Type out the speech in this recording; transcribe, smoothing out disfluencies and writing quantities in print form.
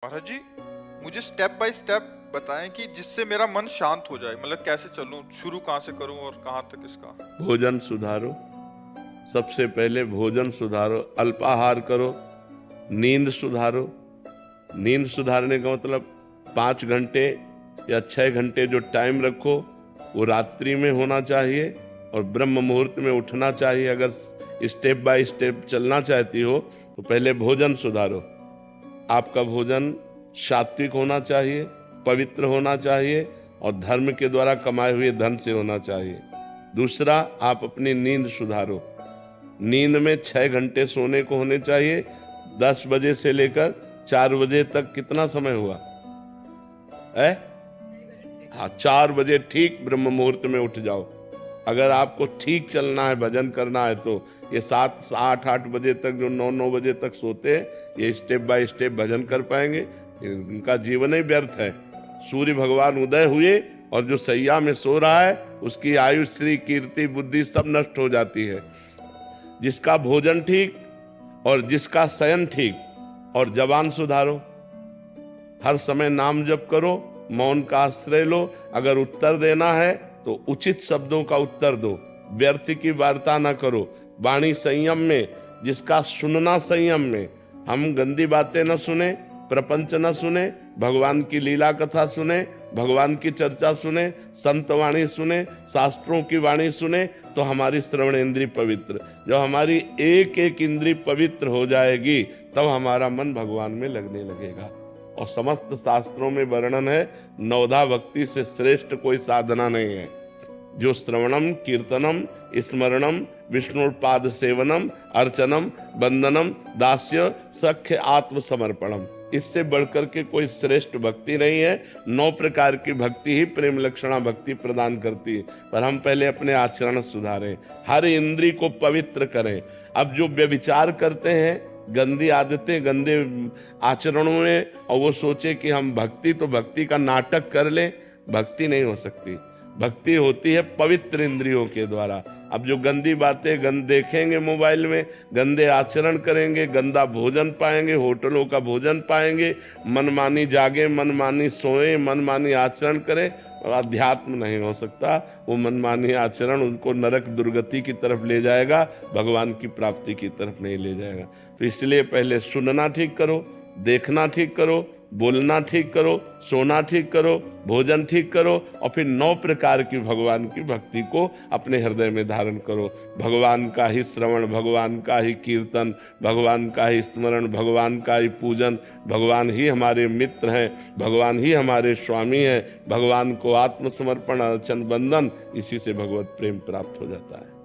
महाराज जी, मुझे step by step बताएं कि जिससे मेरा मन शांत हो जाए। मतलब कैसे चलूं, शुरू कहाँ से करूं और कहाँ तक इसका। भोजन सुधारो। सबसे पहले भोजन सुधारो, अल्पाहार करो। नींद सुधारो। नींद सुधारने का मतलब 5 घंटे या 6 घंटे जो टाइम रखो वो रात्रि में होना चाहिए और ब्रह्म मुहूर्त में उठना चाहिए। अगर स्टेप बाय स्टेप चलना चाहती हो तो पहले भोजन सुधारो। आपका भोजन सात्विक होना चाहिए, पवित्र होना चाहिए और धर्म के द्वारा कमाए हुए धन से होना चाहिए। दूसरा, आप अपनी नींद सुधारो। नींद में 6 घंटे सोने को होने चाहिए। 10 बजे से लेकर 4 बजे तक कितना समय हुआ है? हाँ, 4 बजे ठीक ब्रह्म मुहूर्त में उठ जाओ। अगर आपको ठीक चलना है, भजन करना है, तो ये 7, 8, 8 बजे तक जो 9, 9 बजे तक सोते हैं, ये स्टेप बाय स्टेप भजन कर पाएंगे। इनका जीवन ही व्यर्थ है। सूर्य भगवान उदय हुए और जो सैया में सो रहा है उसकी आयु, श्री, कीर्ति, बुद्धि सब नष्ट हो जाती है। जिसका भोजन ठीक और जिसका शयन ठीक और जबान सुधारो। हर समय नाम जप करो, मौन का आश्रय लो। अगर उत्तर देना है तो उचित शब्दों का उत्तर दो, व्यर्थ की वार्ता ना करो। वाणी संयम में, जिसका सुनना संयम में। हम गंदी बातें न सुने, प्रपंच न सुने, भगवान की लीला कथा सुने, भगवान की चर्चा सुने, संत वाणी सुने, शास्त्रों की वाणी सुने, तो हमारी श्रवण इंद्री पवित्र। जब हमारी एक एक इंद्री पवित्र हो जाएगी तब हमारा मन भगवान में लगने लगेगा। और समस्त शास्त्रों में वर्णन है, नवधा भक्ति से श्रेष्ठ कोई साधना नहीं है। जो श्रवणम, कीर्तनम, स्मरणम, विष्णुपाद सेवनम, अर्चनम, वंदनम, दास्य, सख्य, आत्मसमर्पणम, इससे बढ़कर के कोई श्रेष्ठ भक्ति नहीं है। 9 प्रकार की भक्ति ही प्रेम लक्षणा भक्ति प्रदान करती है। पर हम पहले अपने आचरण सुधारें, हर इंद्री को पवित्र करें। अब जो व्यभिचार करते हैं, गंदी आदतें, गंदे आचरणों में, और वो सोचे कि हम भक्ति, तो भक्ति का नाटक कर लें, भक्ति नहीं हो सकती। भक्ति होती है पवित्र इंद्रियों के द्वारा। अब जो गंदी बातें देखेंगे मोबाइल में, गंदे आचरण करेंगे, गंदा भोजन पाएंगे, होटलों का भोजन पाएंगे, मनमानी जागे, मनमानी सोए, मनमानी आचरण करें, और अध्यात्म नहीं हो सकता। वो मनमानी आचरण उनको नरक दुर्गति की तरफ ले जाएगा, भगवान की प्राप्ति की तरफ नहीं ले जाएगा। तो इसलिए पहले सुनना ठीक करो, देखना ठीक करो, बोलना ठीक करो, सोना ठीक करो, भोजन ठीक करो, और फिर 9 प्रकार की भगवान की भक्ति को अपने हृदय में धारण करो। भगवान का ही श्रवण, भगवान का ही कीर्तन, भगवान का ही स्मरण, भगवान का ही पूजन। भगवान ही हमारे मित्र हैं, भगवान ही हमारे स्वामी हैं। भगवान को आत्मसमर्पण, अर्चन, वंदन, इसी से भगवत प्रेम प्राप्त हो जाता है।